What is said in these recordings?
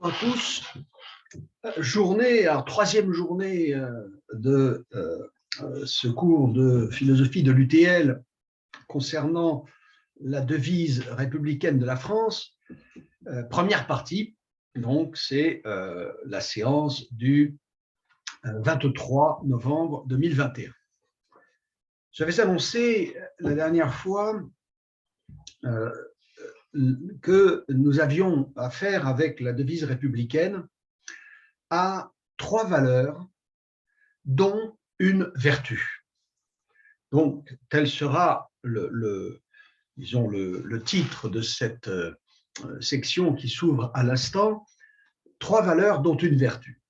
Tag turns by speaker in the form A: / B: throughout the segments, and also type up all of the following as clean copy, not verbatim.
A: Bonjour à tous. Troisième journée de ce cours de philosophie de l'UTL concernant la devise républicaine de la France. Première partie, donc c'est la séance du 23 novembre 2021. J'avais annoncé la dernière fois que nous avions affaire avec la devise républicaine à trois valeurs, dont une vertu. Donc, tel sera le titre de cette section qui s'ouvre à l'instant, trois valeurs dont une vertu.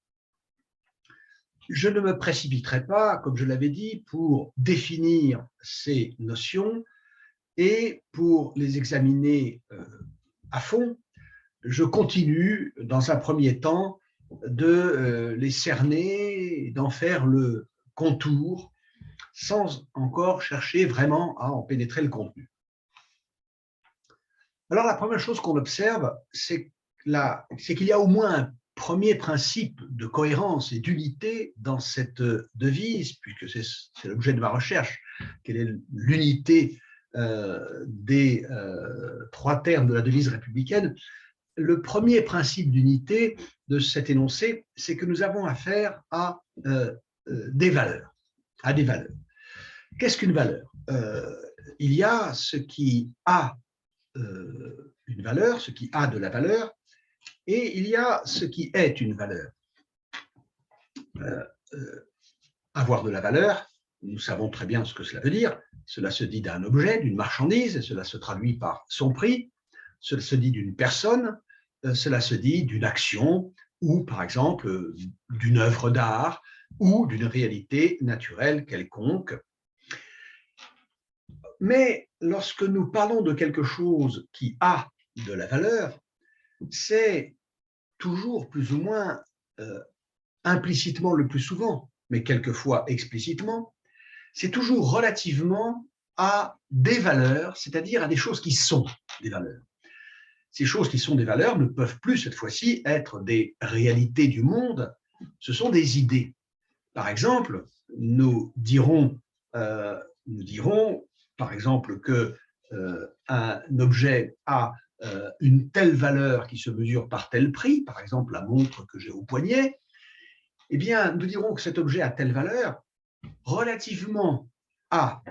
A: Je ne me précipiterai pas, comme je l'avais dit, pour définir ces notions et pour les examiner à fond. Je continue, dans un premier temps, de les cerner, d'en faire le contour, sans encore chercher vraiment à en pénétrer le contenu. Alors, la première chose qu'on observe, c'est qu'il y a au moins un premier principe de cohérence et d'unité dans cette devise, puisque c'est l'objet de ma recherche, quelle est l'unité des trois termes de la devise républicaine. Le premier principe d'unité de cet énoncé, c'est que nous avons affaire à des valeurs. Qu'est-ce qu'une valeur? Il y a ce qui a une valeur, ce qui a de la valeur, et il y a ce qui est une valeur. Avoir de la valeur, nous savons très bien ce que cela veut dire. Cela se dit d'un objet, d'une marchandise, et cela se traduit par son prix. Cela se dit d'une personne, cela se dit d'une action, ou par exemple d'une œuvre d'art, ou d'une réalité naturelle quelconque. Mais lorsque nous parlons de quelque chose qui a de la valeur, c'est toujours plus ou moins implicitement le plus souvent, mais quelquefois explicitement, c'est toujours relativement à des valeurs, c'est-à-dire à des choses qui sont des valeurs. Ces choses qui sont des valeurs ne peuvent plus, cette fois-ci, être des réalités du monde, ce sont des idées. Par exemple, nous dirons par exemple, qu'un objet a une telle valeur qui se mesure par tel prix, par exemple la montre que j'ai au poignet, eh bien, nous dirons que cet objet a telle valeur relativement à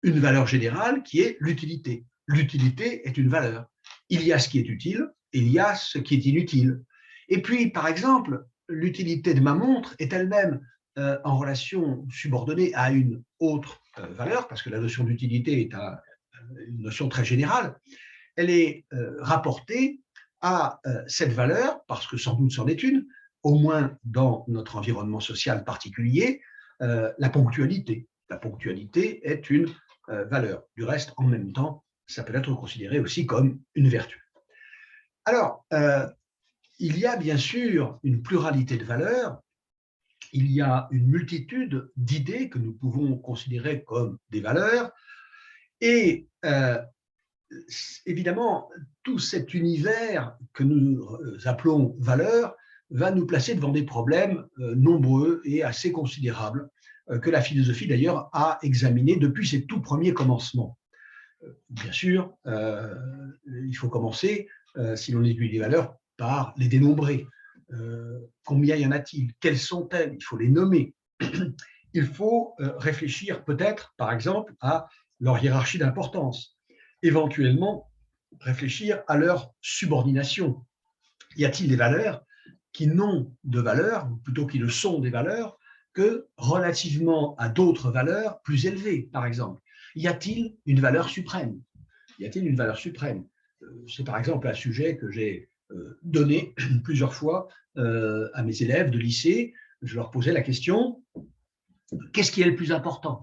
A: une valeur générale qui est l'utilité. L'utilité est une valeur. Il y a ce qui est utile, il y a ce qui est inutile. Et puis, par exemple, l'utilité de ma montre est elle-même en relation subordonnée à une autre valeur, parce que la notion d'utilité est une notion très générale. Elle est rapportée à cette valeur, parce que sans doute c'en est une, au moins dans notre environnement social particulier, la ponctualité. La ponctualité est une valeur. Du reste, en même temps, ça peut être considéré aussi comme une vertu. Alors, il y a bien sûr une pluralité de valeurs, il y a une multitude d'idées que nous pouvons considérer comme des valeurs, et évidemment, tout cet univers que nous appelons valeurs va nous placer devant des problèmes nombreux et assez considérables, que la philosophie d'ailleurs a examiné depuis ses tout premiers commencements. Bien sûr, il faut commencer, si l'on étudie les valeurs, par les dénombrer. Combien y en a-t-il? Quelles sont-elles? Il faut les nommer. Il faut réfléchir peut-être, par exemple, à leur hiérarchie d'importance. Éventuellement, réfléchir à leur subordination. Y a-t-il des valeurs qui n'ont de valeur, ou plutôt qui ne sont des valeurs, que relativement à d'autres valeurs plus élevées, par exemple? Y a-t-il une valeur suprême? Y a-t-il une valeur suprême? C'est par exemple un sujet que j'ai donné plusieurs fois à mes élèves de lycée. Je leur posais la question, qu'est-ce qui est le plus important?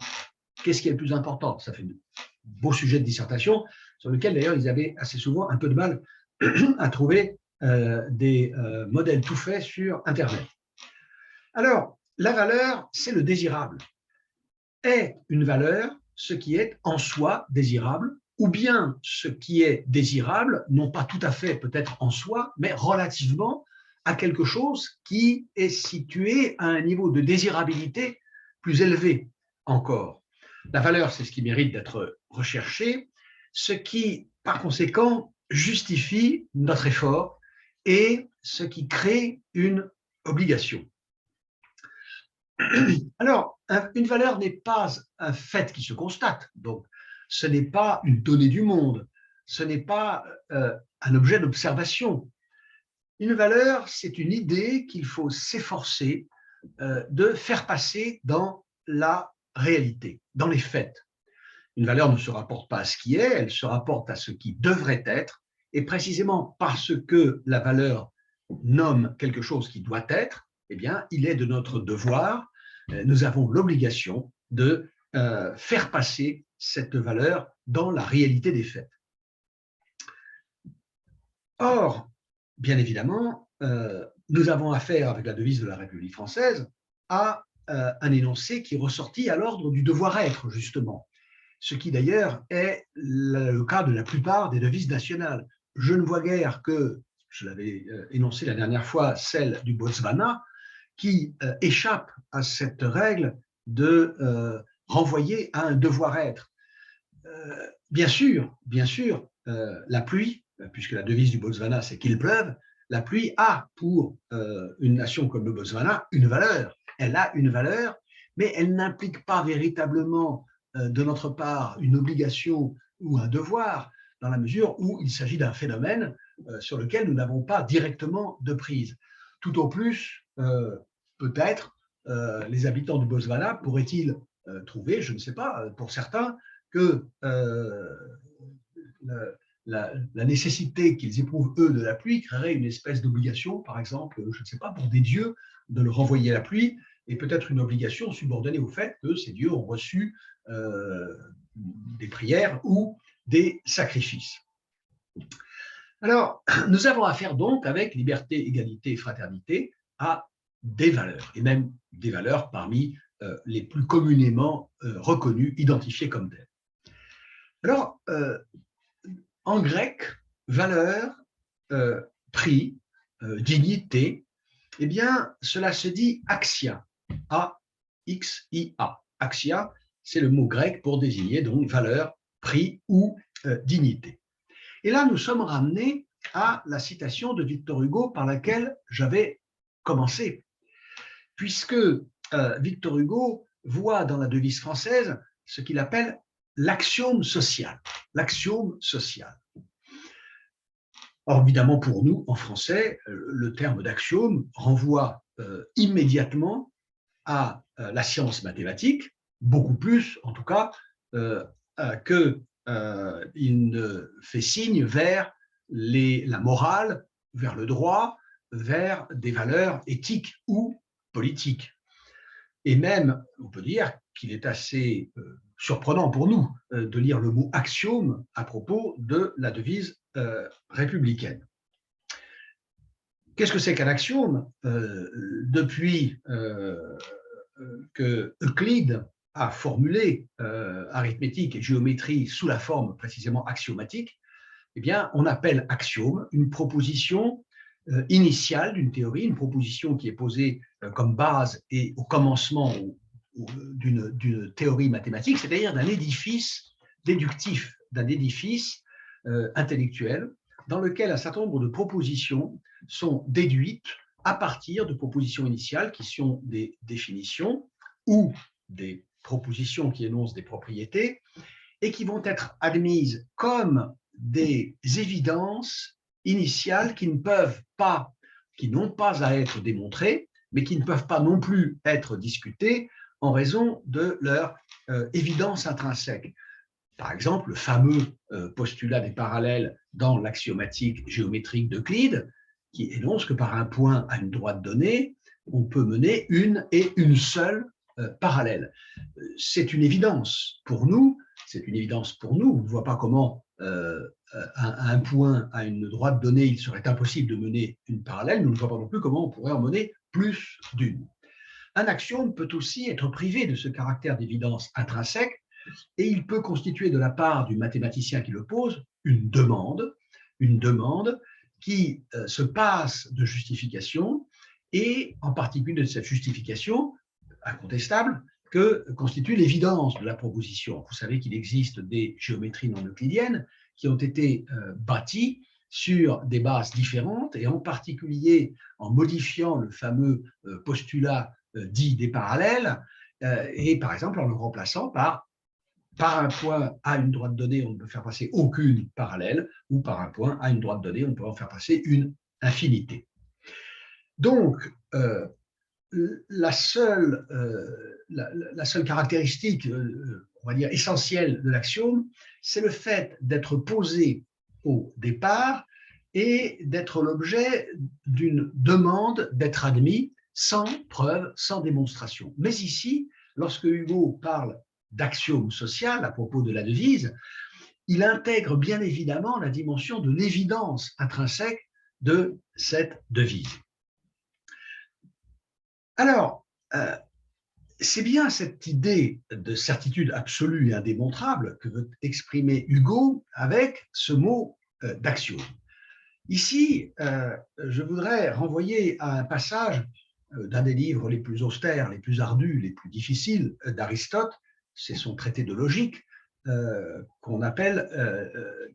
A: Qu'est-ce qui est le plus important? Ça fait de beaux sujets de dissertation, sur lesquels d'ailleurs ils avaient assez souvent un peu de mal à trouver des modèles tout faits sur Internet. Alors, la valeur, c'est le désirable. Est une valeur ce qui est en soi désirable, ou bien ce qui est désirable, non pas tout à fait peut-être en soi, mais relativement à quelque chose qui est situé à un niveau de désirabilité plus élevé encore. La valeur, c'est ce qui mérite d'être recherché, ce qui, par conséquent, justifie notre effort et ce qui crée une obligation. Alors, une valeur n'est pas un fait qui se constate, donc ce n'est pas une donnée du monde, ce n'est pas un objet d'observation. Une valeur, c'est une idée qu'il faut s'efforcer de faire passer dans la réalité, dans les faits. Une valeur ne se rapporte pas à ce qui est, elle se rapporte à ce qui devrait être, et précisément parce que la valeur nomme quelque chose qui doit être, eh bien, il est de notre devoir, nous avons l'obligation de faire passer cette valeur dans la réalité des faits. Or, bien évidemment, nous avons affaire, avec la devise de la République française, à un énoncé qui est ressorti à l'ordre du devoir-être, justement. Ce qui d'ailleurs est le cas de la plupart des devises nationales. Je ne vois guère que, je l'avais énoncé la dernière fois, celle du Botswana, qui échappe à cette règle de renvoyer à un devoir-être. Bien sûr, la pluie, puisque la devise du Botswana c'est qu'il pleuve, la pluie a pour une nation comme le Botswana une valeur. Elle a une valeur, mais elle n'implique pas véritablement de notre part une obligation ou un devoir, dans la mesure où il s'agit d'un phénomène sur lequel nous n'avons pas directement de prise. Tout au plus, peut-être, les habitants du Botswana pourraient-ils trouver, je ne sais pas, pour certains, que la nécessité qu'ils éprouvent, eux, de la pluie créerait une espèce d'obligation, par exemple, je ne sais pas, pour des dieux, de leur renvoyer la pluie, et peut-être une obligation subordonnée au fait que ces dieux ont reçu des prières ou des sacrifices. Alors, nous avons affaire donc, avec liberté, égalité et fraternité, à des valeurs, et même des valeurs parmi les plus communément reconnues, identifiées comme telles. Alors, en grec, valeur, prix, dignité, eh bien, cela se dit axia, A-X-I-A. Axia, c'est le mot grec pour désigner donc valeur, prix ou dignité. Et là, nous sommes ramenés à la citation de Victor Hugo par laquelle j'avais commencé, puisque Victor Hugo voit dans la devise française ce qu'il appelle l'axiome social. L'axiome social. Or, évidemment, pour nous, en français, le terme d'axiome renvoie immédiatement à la science mathématique, beaucoup plus, en tout cas, qu'il ne fait signe vers la morale, vers le droit, vers des valeurs éthiques ou politiques. Et même, on peut dire qu'il est assez surprenant pour nous de lire le mot axiome à propos de la devise républicaine. Qu'est-ce que c'est qu'un axiome? Depuis que Euclide a formulé arithmétique et géométrie sous la forme précisément axiomatique, eh bien, on appelle axiome une proposition initiale d'une théorie, une proposition qui est posée comme base et au commencement d'une théorie mathématique, c'est-à-dire d'un édifice déductif, d'un édifice intellectuel dans lequel un certain nombre de propositions sont déduites à partir de propositions initiales qui sont des définitions ou des propositions qui énoncent des propriétés et qui vont être admises comme des évidences initiales qui n'ont pas à être démontrées, mais qui ne peuvent pas non plus être discutées en raison de leur évidence intrinsèque. Par exemple, le fameux postulat des parallèles dans l'axiomatique géométrique d'Euclide, qui énonce que par un point à une droite donnée, on peut mener une et une seule parallèle. C'est une évidence pour nous, on ne voit pas comment à un point à une droite donnée, il serait impossible de mener une parallèle, nous ne voyons pas non plus comment on pourrait en mener plus d'une. Un axiome peut aussi être privé de ce caractère d'évidence intrinsèque et il peut constituer de la part du mathématicien qui le pose une demande qui se passe de justification, et en particulier de cette justification incontestable que constitue l'évidence de la proposition. Vous savez qu'il existe des géométries non euclidiennes qui ont été bâties sur des bases différentes, et en particulier en modifiant le fameux postulat dit des parallèles, et par exemple en le remplaçant par un point à une droite donnée, on ne peut faire passer aucune parallèle, ou par un point à une droite donnée, on peut en faire passer une infinité. Donc, la seule caractéristique, on va dire, essentielle de l'axiome, c'est le fait d'être posé au départ et d'être l'objet d'une demande d'être admis sans preuve, sans démonstration. Mais ici, lorsque Hugo parle d'axiome social à propos de la devise, il intègre bien évidemment la dimension de l'évidence intrinsèque de cette devise. Alors, c'est bien cette idée de certitude absolue et indémontrable que veut exprimer Hugo avec ce mot d'axiome. Ici, je voudrais renvoyer à un passage d'un des livres les plus austères, les plus ardus, les plus difficiles d'Aristote. C'est son traité de logique qu'on appelle,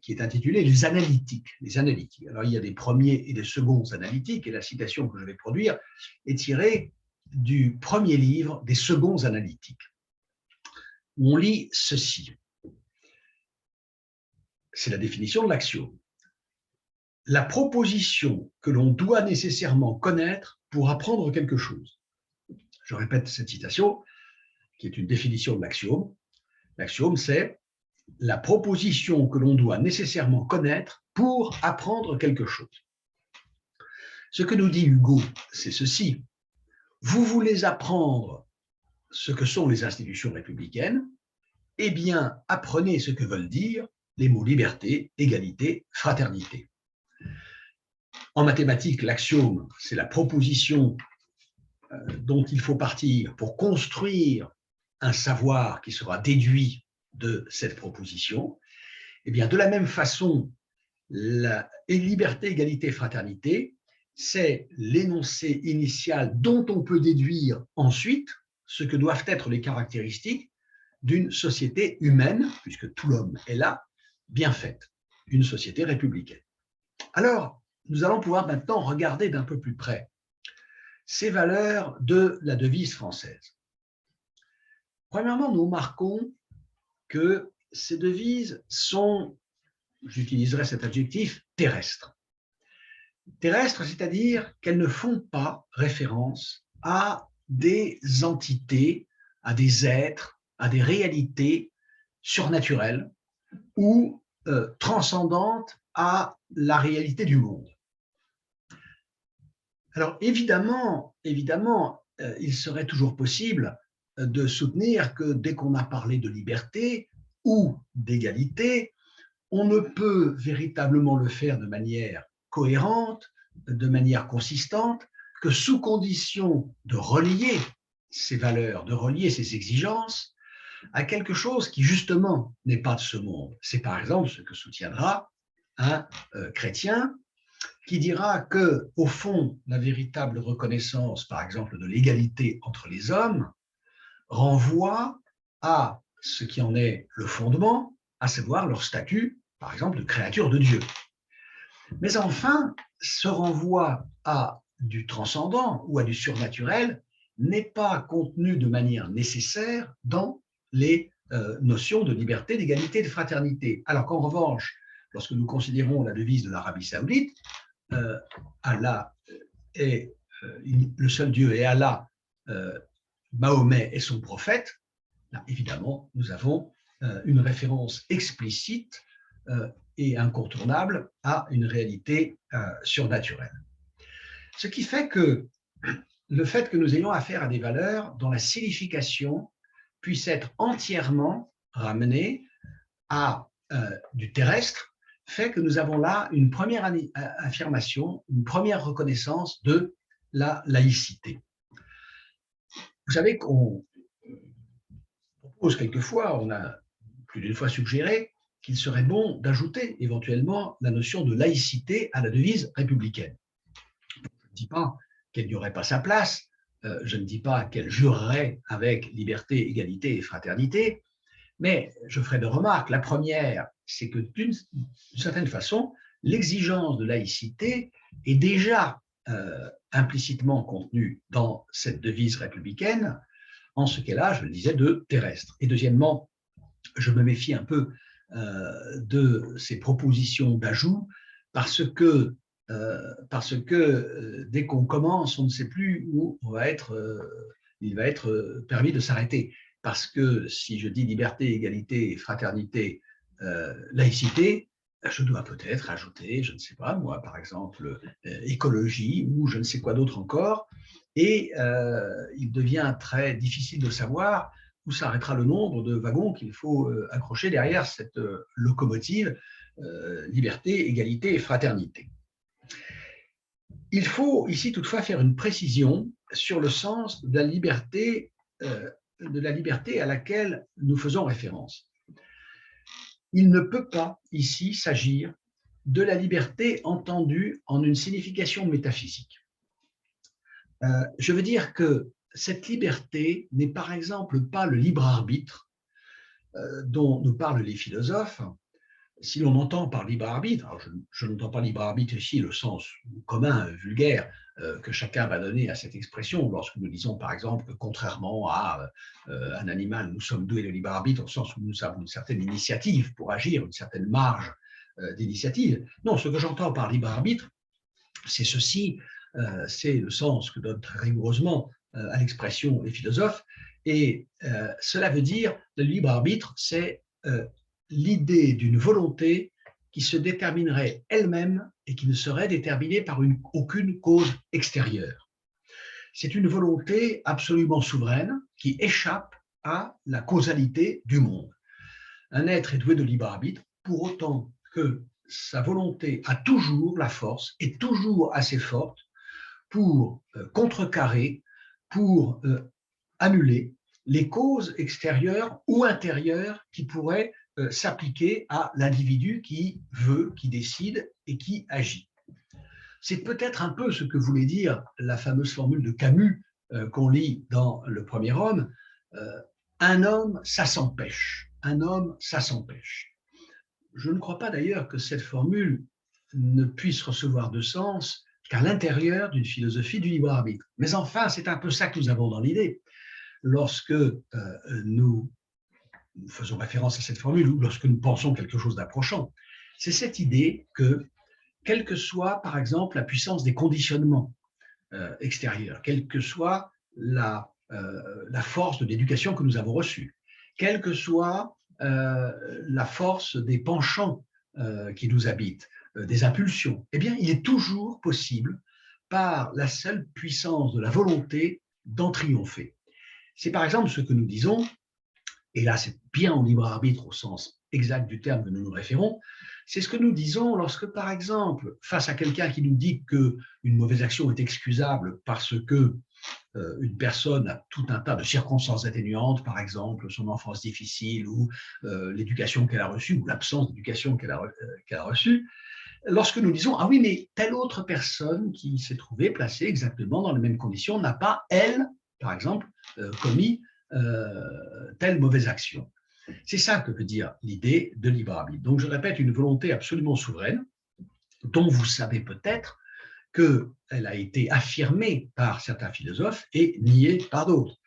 A: qui est intitulé Les Analytiques. Les Analytiques. Alors, il y a des premiers et des seconds analytiques, et la citation que je vais produire est tirée du premier livre des seconds analytiques, où on lit ceci. C'est la définition de l'axiome. La proposition que l'on doit nécessairement connaître pour apprendre quelque chose. Je répète cette citation, qui est une définition de l'axiome. L'axiome, c'est la proposition que l'on doit nécessairement connaître pour apprendre quelque chose. Ce que nous dit Hugo, c'est ceci. Vous voulez apprendre ce que sont les institutions républicaines, eh bien, apprenez ce que veulent dire les mots liberté, égalité, fraternité. En mathématiques, l'axiome, c'est la proposition dont il faut partir pour construire un savoir qui sera déduit de cette proposition. Eh bien, de la même façon, la liberté, égalité, fraternité, c'est l'énoncé initial dont on peut déduire ensuite ce que doivent être les caractéristiques d'une société humaine, puisque tout l'homme est là, bien faite, une société républicaine. Alors, nous allons pouvoir maintenant regarder d'un peu plus près ces valeurs de la devise française. Premièrement, nous remarquons que ces devises sont, j'utiliserai cet adjectif, terrestres. Terrestres, c'est-à-dire qu'elles ne font pas référence à des entités, à des êtres, à des réalités surnaturelles ou transcendantes à la réalité du monde. Alors évidemment, il serait toujours possible de soutenir que dès qu'on a parlé de liberté ou d'égalité, on ne peut véritablement le faire de manière cohérente, de manière consistante, que sous condition de relier ces valeurs, de relier ces exigences à quelque chose qui justement n'est pas de ce monde. C'est par exemple ce que soutiendra un chrétien qui dira que, au fond, la véritable reconnaissance, par exemple, de l'égalité entre les hommes, renvoie à ce qui en est le fondement, à savoir leur statut, par exemple, de créature de Dieu. Mais enfin, ce renvoi à du transcendant ou à du surnaturel n'est pas contenu de manière nécessaire dans les notions de liberté, d'égalité et de fraternité. Alors qu'en revanche, lorsque nous considérons la devise de l'Arabie saoudite, Allah est le seul Dieu et Allah, Mahomet est son prophète, là, évidemment, nous avons une référence explicite et incontournable à une réalité surnaturelle. Ce qui fait que le fait que nous ayons affaire à des valeurs dont la signification puisse être entièrement ramenée à du terrestre fait que nous avons là une première affirmation, une première reconnaissance de la laïcité. Vous savez qu'on propose quelquefois, on a plus d'une fois suggéré, qu'il serait bon d'ajouter éventuellement la notion de laïcité à la devise républicaine. Je ne dis pas qu'elle n'y aurait pas sa place, je ne dis pas qu'elle jurerait avec liberté, égalité et fraternité, mais je ferai deux remarques. La première, c'est que d'une certaine façon, l'exigence de laïcité est déjà implicitement contenue dans cette devise républicaine, en ce qu'elle a, je le disais, de terrestre. Et deuxièmement, je me méfie un peu de ces propositions d'ajout parce que dès qu'on commence, on ne sait plus où il va être permis de s'arrêter. Parce que si je dis liberté, égalité, fraternité, laïcité, je dois peut-être ajouter, je ne sais pas moi, par exemple, écologie ou je ne sais quoi d'autre encore. Et il devient très difficile de savoir où s'arrêtera le nombre de wagons qu'il faut accrocher derrière cette locomotive liberté, égalité et fraternité. Il faut ici toutefois faire une précision sur le sens de la liberté à laquelle nous faisons référence. Il ne peut pas ici s'agir de la liberté entendue en une signification métaphysique. Je veux dire que cette liberté n'est par exemple pas le libre arbitre dont nous parlent les philosophes. Si l'on entend par libre arbitre, alors je n'entends pas libre arbitre ici le sens commun, vulgaire, que chacun va donner à cette expression lorsque nous disons par exemple que contrairement à un animal, nous sommes doués de libre arbitre au sens où nous avons une certaine initiative pour agir, une certaine marge d'initiative. Non, ce que j'entends par libre arbitre, c'est ceci, c'est le sens que donnent très rigoureusement à l'expression les philosophes, et cela veut dire le libre arbitre, c'est l'idée d'une volonté qui se déterminerait elle-même et qui ne serait déterminée par aucune cause extérieure. C'est une volonté absolument souveraine qui échappe à la causalité du monde. Un être est doué de libre arbitre pour autant que sa volonté a toujours la force, est toujours assez forte pour contrecarrer, pour annuler les causes extérieures ou intérieures qui pourraient s'appliquer à l'individu qui veut, qui décide et qui agit. C'est peut-être un peu ce que voulait dire la fameuse formule de Camus qu'on lit dans Le Premier Homme, un homme, ça s'empêche. Un homme, ça s'empêche. Je ne crois pas d'ailleurs que cette formule ne puisse recevoir de sens qu'à l'intérieur d'une philosophie du libre arbitre. Mais enfin, c'est un peu ça que nous avons dans l'idée. Lorsque nous faisons référence à cette formule ou lorsque nous pensons quelque chose d'approchant, c'est cette idée que, quelle que soit, par exemple, la puissance des conditionnements extérieurs, quelle que soit la force de l'éducation que nous avons reçue, quelle que soit la force des penchants qui nous habitent, des impulsions, eh bien, il est toujours possible, par la seule puissance de la volonté, d'en triompher. C'est par exemple ce que nous disons, et là c'est bien en libre arbitre au sens exact du terme que nous nous référons, c'est ce que nous disons lorsque, par exemple, face à quelqu'un qui nous dit qu'une mauvaise action est excusable parce que une personne a tout un tas de circonstances atténuantes, par exemple son enfance difficile ou l'éducation qu'elle a reçue ou l'absence d'éducation qu'elle a reçue, lorsque nous disons « Ah oui, mais telle autre personne qui s'est trouvée placée exactement dans les mêmes conditions n'a pas, elle, par exemple, commis telle mauvaise action ». C'est ça que veut dire l'idée de libre arbitre. Donc, je répète, une volonté absolument souveraine, dont vous savez peut-être qu'elle a été affirmée par certains philosophes et niée par d'autres.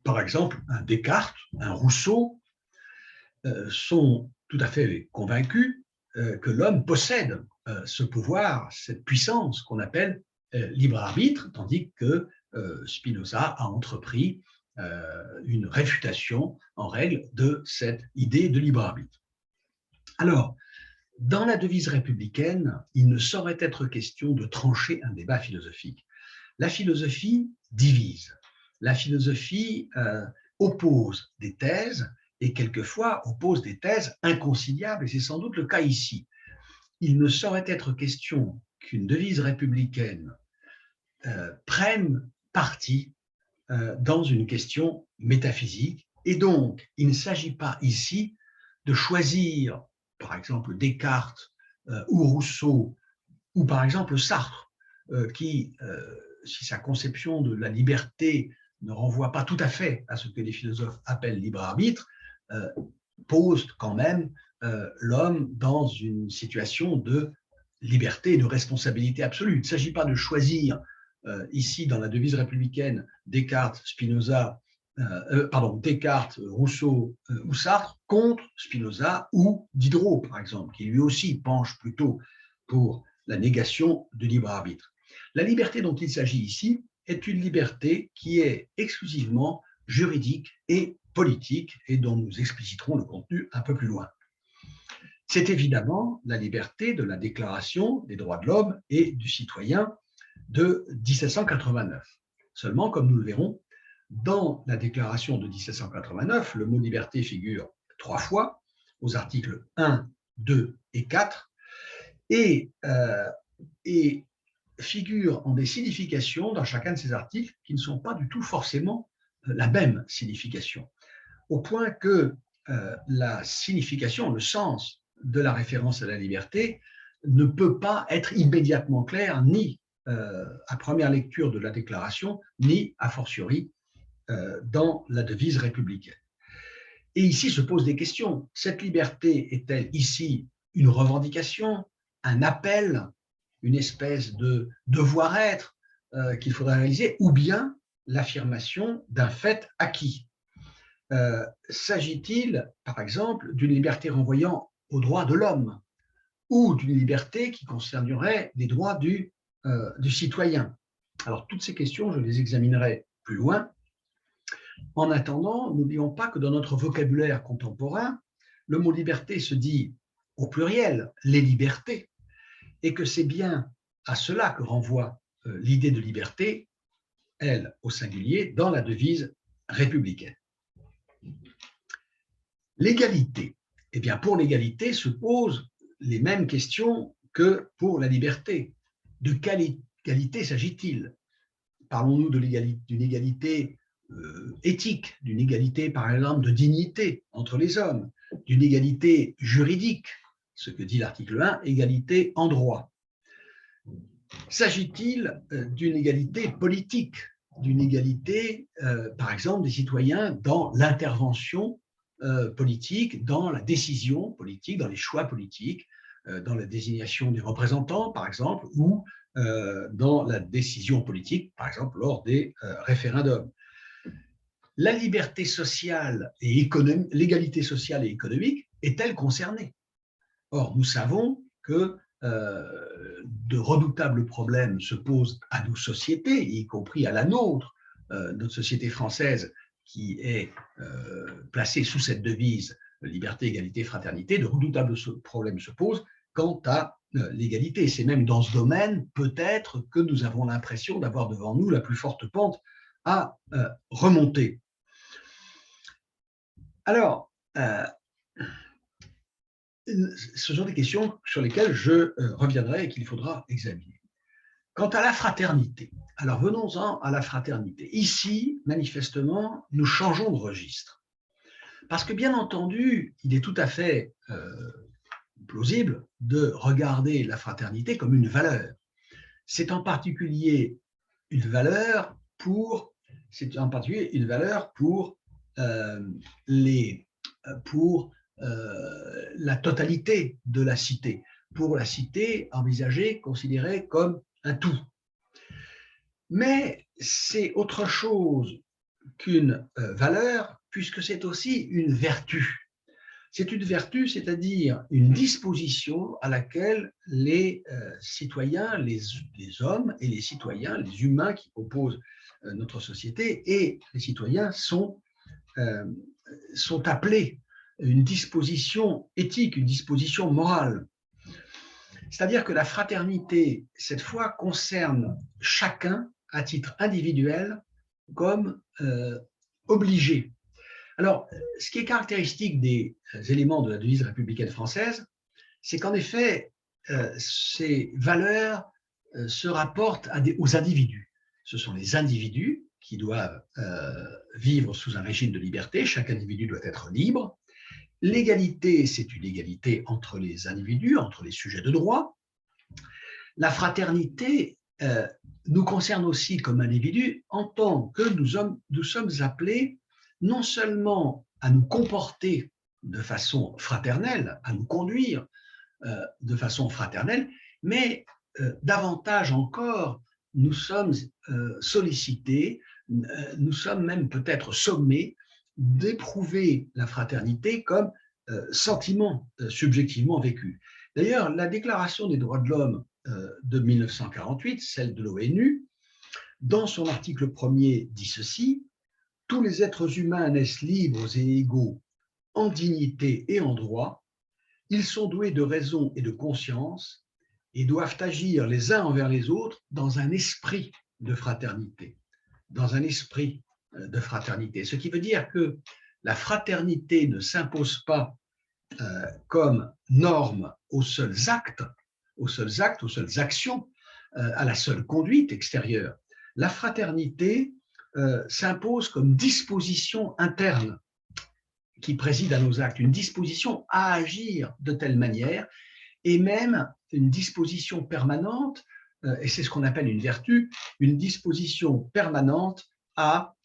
A: Par exemple, un Descartes, un Rousseau sont tout à fait convaincus que l'homme possède ce pouvoir, cette puissance qu'on appelle libre arbitre, tandis que Spinoza a entrepris une réfutation en règle de cette idée de libre arbitre. Alors, dans la devise républicaine, il ne saurait être question de trancher un débat philosophique. La philosophie divise. La philosophie oppose des thèses et quelquefois oppose des thèses inconciliables, et c'est sans doute le cas ici. Il ne saurait être question qu'une devise républicaine prenne parti dans une question métaphysique Et donc, il ne s'agit pas ici de choisir, par exemple, Descartes ou Rousseau, ou par exemple Sartre, qui, si sa conception de la liberté ne renvoie pas tout à fait à ce que les philosophes appellent libre arbitre, pose quand même l'homme dans une situation de liberté et de responsabilité absolue. Il ne s'agit pas de choisir ici dans la devise républicaine Descartes, Spinoza, Descartes, Rousseau ou Sartre contre Spinoza ou Diderot, par exemple, qui lui aussi penche plutôt pour la négation du libre arbitre. La liberté dont il s'agit ici est une liberté qui est exclusivement juridique et politique et dont nous expliciterons le contenu un peu plus loin. C'est évidemment la liberté de la Déclaration des droits de l'homme et du citoyen de 1789. Seulement, comme nous le verrons, dans la Déclaration de 1789, le mot liberté figure 3 fois, aux articles 1, 2 et 4, et figure en des significations dans chacun de ces articles qui ne sont pas du tout forcément la même signification, au point que la signification, le sens de la référence à la liberté ne peut pas être immédiatement clair, ni à première lecture de la déclaration, ni a fortiori dans la devise républicaine. Et ici se posent des questions. Cette liberté est-elle ici une revendication, un appel, une espèce de devoir-être qu'il faudrait réaliser, ou bien l'affirmation d'un fait acquis? S'agit-il, par exemple, d'une liberté renvoyant aux droits de l'homme ou d'une liberté qui concernerait les droits du citoyen? Alors, toutes ces questions, je les examinerai plus loin. En attendant, n'oublions pas que dans notre vocabulaire contemporain, le mot liberté se dit au pluriel, les libertés, et que c'est bien à cela que renvoie l'idée de liberté, elle au singulier, dans la devise républicaine. L'égalité. Eh bien, pour l'égalité se posent les mêmes questions que pour la liberté. De quelle égalité s'agit-il? Parlons-nous d'une égalité éthique, d'une égalité, par exemple, de dignité entre les hommes, d'une égalité juridique, ce que dit l'article 1, égalité en droit. S'agit-il d'une égalité politique, d'une égalité, par exemple, des citoyens dans l'intervention politique, dans la décision politique, dans les choix politiques, dans la désignation des représentants, par exemple, ou dans la décision politique, par exemple, lors des référendums? La liberté sociale et économique, l'égalité sociale et économique est-elle concernée? Or, nous savons que de redoutables problèmes se posent à nos sociétés, y compris à la nôtre, notre société française qui est placée sous cette devise liberté, égalité, fraternité. De redoutables problèmes se posent quant à l'égalité. C'est même dans ce domaine, peut-être, que nous avons l'impression d'avoir devant nous la plus forte pente à remonter. Alors, ce sont des questions sur lesquelles je reviendrai et qu'il faudra examiner. Quant à la fraternité, alors venons-en à la fraternité. Ici, manifestement, nous changeons de registre. Parce que, bien entendu, il est tout à fait plausible de regarder la fraternité comme une valeur. C'est en particulier une valeur pour, la totalité de la cité, pour la cité envisagée, considérée comme un tout. Mais c'est autre chose qu'une valeur, puisque c'est aussi une vertu. C'est une vertu, c'est-à-dire une disposition à laquelle les citoyens, les hommes et les citoyens, les humains qui composent notre société et les citoyens sont appelés, une disposition éthique, une disposition morale. C'est-à-dire que la fraternité, cette fois, concerne chacun à titre individuel comme obligé. Alors, ce qui est caractéristique des éléments de la devise républicaine française, c'est qu'en effet, ces valeurs se rapportent aux individus. Ce sont les individus qui doivent vivre sous un régime de liberté. Chaque individu doit être libre. L'égalité, c'est une égalité entre les individus, entre les sujets de droit. La fraternité nous concerne aussi comme individus en tant que nous sommes appelés non seulement à nous comporter de façon fraternelle, à nous conduire de façon fraternelle, mais davantage encore, nous sommes sollicités, nous sommes même peut-être sommés d'éprouver la fraternité comme sentiment subjectivement vécu. D'ailleurs, la Déclaration des droits de l'homme de 1948, celle de l'ONU, dans son article 1er dit ceci: « Tous les êtres humains naissent libres et égaux en dignité et en droit. Ils sont doués de raison et de conscience et doivent agir les uns envers les autres dans un esprit de fraternité. » Dans un esprit de fraternité. Ce qui veut dire que la fraternité ne s'impose pas comme norme aux seuls actes, aux seules actions, à la seule conduite extérieure. La fraternité s'impose comme disposition interne qui préside à nos actes, une disposition à agir de telle manière, et même une disposition permanente, et c'est ce qu'on appelle une vertu, une disposition permanente à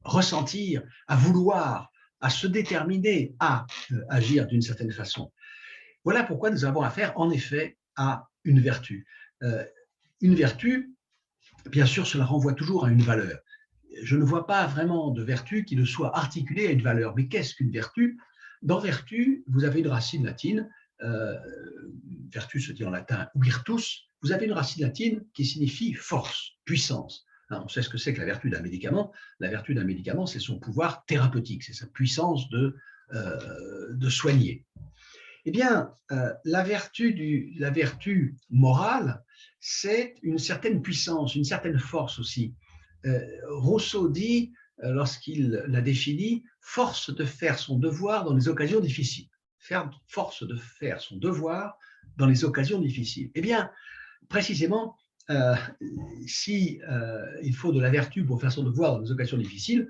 A: ressentir, à vouloir, à se déterminer à agir d'une certaine façon. Voilà pourquoi nous avons affaire en effet à une vertu. Une vertu, bien sûr, cela renvoie toujours à une valeur. Je ne vois pas vraiment de vertu qui ne soit articulée à une valeur. Mais qu'est-ce qu'une vertu? Dans vertu, vous avez une racine latine, vertu se dit en latin virtus, vous avez une racine latine qui signifie force, puissance. On sait ce que c'est que la vertu d'un médicament. La vertu d'un médicament, c'est son pouvoir thérapeutique, c'est sa puissance de soigner. Eh bien, la vertu morale, c'est une certaine puissance, une certaine force aussi. Rousseau dit, lorsqu'il la définit, force de faire son devoir dans les occasions difficiles. Force de faire son devoir dans les occasions difficiles. Eh bien, précisément, si il faut de la vertu pour faire son devoir dans les occasions difficiles,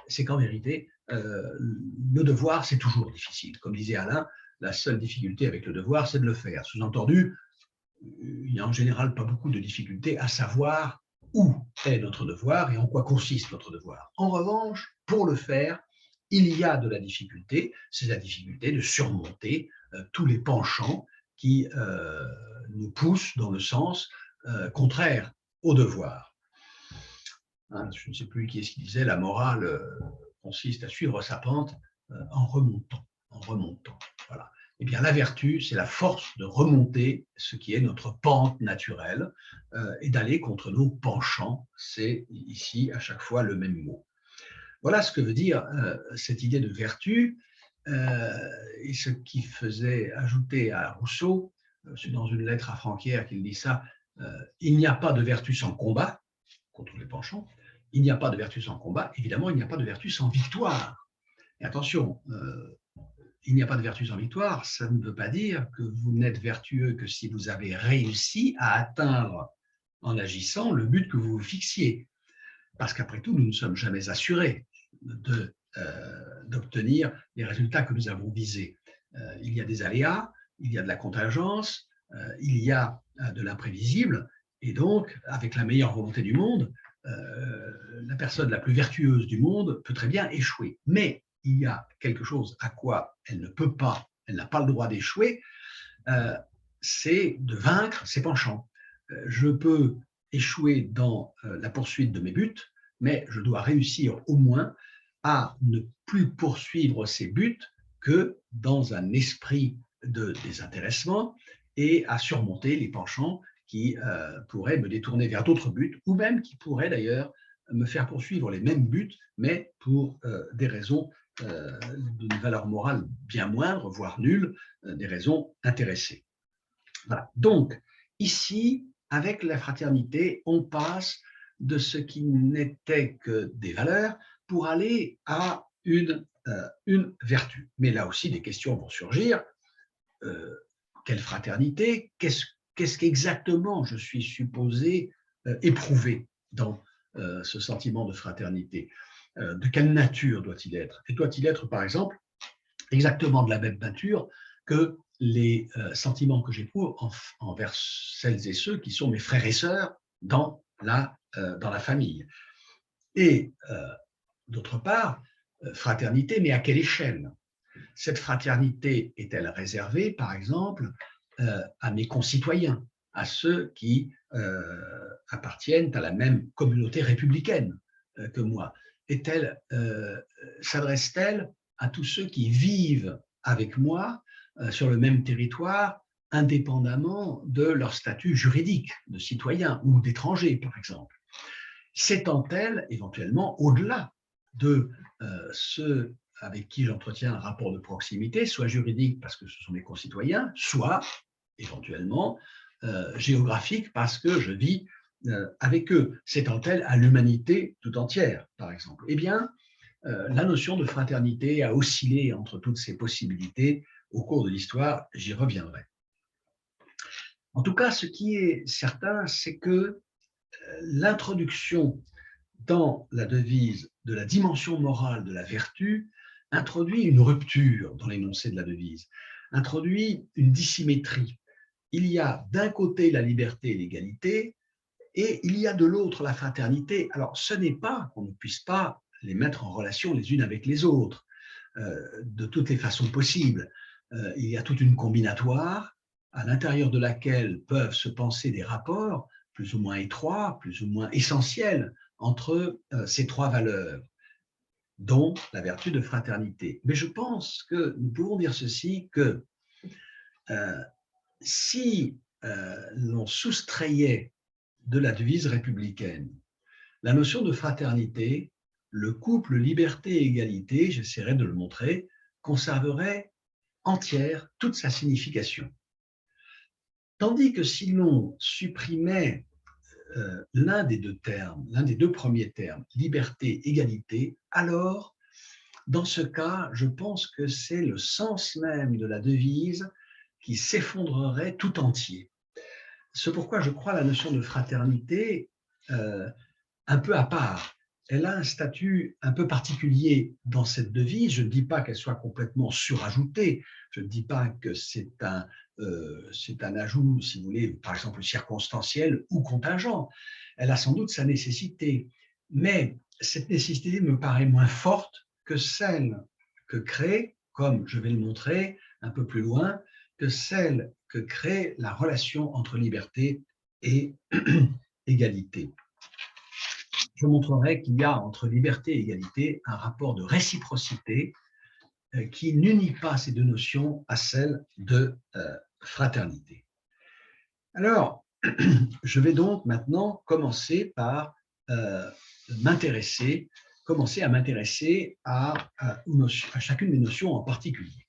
A: c'est qu'en vérité, le devoir, c'est toujours difficile. Comme disait Alain, la seule difficulté avec le devoir, c'est de le faire. Sous-entendu, il n'y a en général pas beaucoup de difficultés à savoir où est notre devoir et en quoi consiste notre devoir. En revanche, pour le faire, il y a de la difficulté, c'est la difficulté de surmonter tous les penchants qui nous poussent dans le sens contraire au devoir. Hein, je ne sais plus qui est-ce qui disait, la morale consiste à suivre sa pente en remontant. Voilà. Eh bien, la vertu, c'est la force de remonter ce qui est notre pente naturelle et d'aller contre nos penchants. C'est ici, à chaque fois, le même mot. Voilà ce que veut dire cette idée de vertu et ce qui faisait ajouter à Rousseau, c'est dans une lettre à Franquière qu'il dit ça, il n'y a pas de vertu sans combat, contre les penchants, il n'y a pas de vertu sans combat, évidemment, il n'y a pas de vertu sans victoire. Et attention, il n'y a pas de vertu sans victoire, ça ne veut pas dire que vous n'êtes vertueux que si vous avez réussi à atteindre, en agissant, le but que vous vous fixiez. Parce qu'après tout, nous ne sommes jamais assurés d'obtenir les résultats que nous avons visés. Il y a des aléas, il y a de la contingence, il y a de l'imprévisible, et donc, avec la meilleure volonté du monde, la personne la plus vertueuse du monde peut très bien échouer. Mais il y a quelque chose à quoi elle ne peut pas, elle n'a pas le droit d'échouer, c'est de vaincre ses penchants. Je peux échouer dans la poursuite de mes buts, mais je dois réussir au moins à ne plus poursuivre ces buts que dans un esprit de désintéressement et à surmonter les penchants qui pourraient me détourner vers d'autres buts ou même qui pourraient d'ailleurs me faire poursuivre les mêmes buts, mais pour des raisons d'une valeur morale bien moindre, voire nulle, des raisons intéressées. Voilà. Donc, ici, avec la fraternité, on passe de ce qui n'était que des valeurs pour aller à une vertu. Mais là aussi, des questions vont surgir. Quelle fraternité? Qu'est-ce qu'exactement je suis supposé éprouver dans ce sentiment de fraternité? De quelle nature doit-il être? Et doit-il être, par exemple, exactement de la même nature que les sentiments que j'éprouve envers celles et ceux qui sont mes frères et sœurs dans la famille? Et d'autre part, fraternité, mais à quelle échelle? Cette fraternité est-elle réservée, par exemple, à mes concitoyens, à ceux qui appartiennent à la même communauté républicaine que moi? S'adresse-t-elle à tous ceux qui vivent avec moi sur le même territoire, indépendamment de leur statut juridique de citoyen ou d'étranger, par exemple? S'étend-elle éventuellement au-delà de ceux avec qui j'entretiens un rapport de proximité, soit juridique parce que ce sont mes concitoyens, soit éventuellement géographique parce que je vis avec eux? S'étend-elle à l'humanité tout entière, par exemple? Eh bien, la notion de fraternité a oscillé entre toutes ces possibilités au cours de l'histoire, j'y reviendrai. En tout cas, ce qui est certain, c'est que l'introduction dans la devise de la dimension morale de la vertu introduit une rupture dans l'énoncé de la devise, introduit une dissymétrie. Il y a d'un côté la liberté et l'égalité, et il y a de l'autre la fraternité. Alors, ce n'est pas qu'on ne puisse pas les mettre en relation les unes avec les autres, de toutes les façons possibles. Il y a toute une combinatoire à l'intérieur de laquelle peuvent se penser des rapports plus ou moins étroits, plus ou moins essentiels entre ces trois valeurs, dont la vertu de fraternité. Mais je pense que nous pouvons dire ceci, que si l'on soustrayait de la devise républicaine la notion de fraternité, le couple liberté-égalité, j'essaierai de le montrer, conserverait entière toute sa signification. Tandis que si l'on supprimait l'un des deux termes, l'un des deux premiers termes, liberté, égalité, alors, dans ce cas, je pense que c'est le sens même de la devise qui s'effondrerait tout entier. C'est pourquoi je crois la notion de fraternité un peu à part. Elle a un statut un peu particulier dans cette devise. Je ne dis pas qu'elle soit complètement surajoutée. Je ne dis pas que c'est un ajout, si vous voulez, par exemple circonstanciel ou contingent. Elle a sans doute sa nécessité. Mais cette nécessité me paraît moins forte que celle que crée, comme je vais le montrer un peu plus loin, que celle que crée la relation entre liberté et égalité. Je montrerai qu'il y a entre liberté et égalité un rapport de réciprocité qui n'unit pas ces deux notions à celle de fraternité. Alors, je vais donc maintenant commencer par commencer à m'intéresser à chacune des notions en particulier.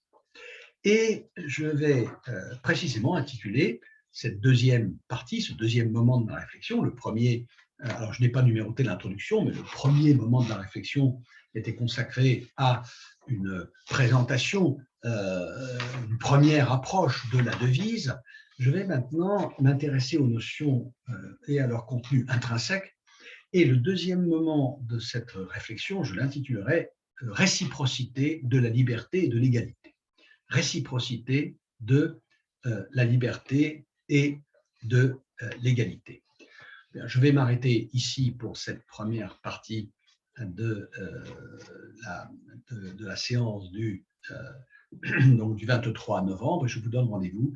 A: Et je vais précisément intituler cette deuxième partie, ce deuxième moment de ma réflexion. Le premier, alors je n'ai pas numéroté l'introduction, mais le premier moment de la réflexion était consacré à une présentation, une première approche de la devise. Je vais maintenant m'intéresser aux notions et à leur contenu intrinsèque. Et le deuxième moment de cette réflexion, je l'intitulerai « Réciprocité de la liberté et de l'égalité ». Réciprocité de la liberté et de l'égalité. Je vais m'arrêter ici pour cette première partie de la séance donc du 23 novembre. Je vous donne rendez-vous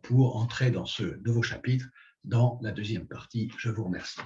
A: pour entrer dans ce nouveau chapitre dans la deuxième partie. Je vous remercie.